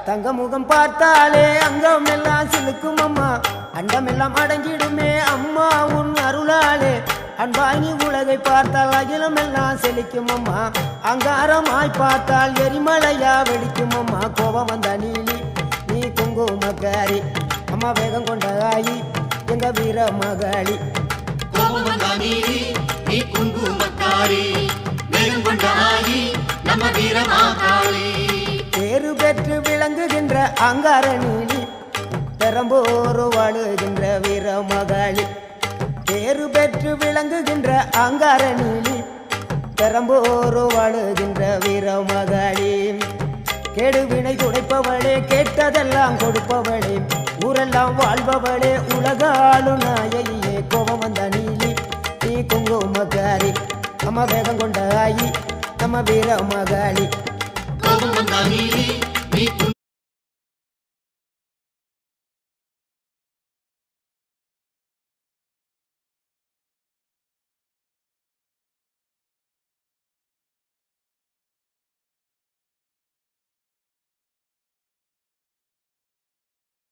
தங்க முகம் பார்த்தாலே அங்கம் எல்லாம் சிலுக்கும் அம்மா அண்டமெல்லாம் அடங்கிடுமே அம்மா உன் அருளாலே அன்பாய் நீ உலகை பார்த்தால் அகிலம் எல்லாம் செழிக்கும் அம்மா அங்காரமாய் பார்த்தால் எரிமலையா வெடிக்கும் அம்மா கோபம் வந்த நீலி நீ குங்குமக்காரி அம்மா வேகம் கொண்ட ஆயி எங்க வீர மகாளி கோபம் வந்த நீலி நீ குங்குமக்காரி வேகம் கொண்ட ஆயி நம்ம வீர மகாளி பேரு பெற்று விளங்குகின்ற அங்கார நீலி பெரம்போர் வாழுகின்ற வீர மகாளி பேரு பெற்று விளங்குகின்ற அங்கார நீலி பெரம்போர் வாழுகின்ற வீர மகாளி கேடுவினை துடைப்பவளே கேட்டதெல்லாம் கொடுப்பவளே ஊரெல்லாம் வாழ்பவளே உலகாலும் நாயகியே கோபம் வந்த நீலி நீ குங்குமக்காரி அம்மா வேகம் கொண்ட ஆயி நம்ம வீர மகாளி கோபம் வந்த நீலி நீ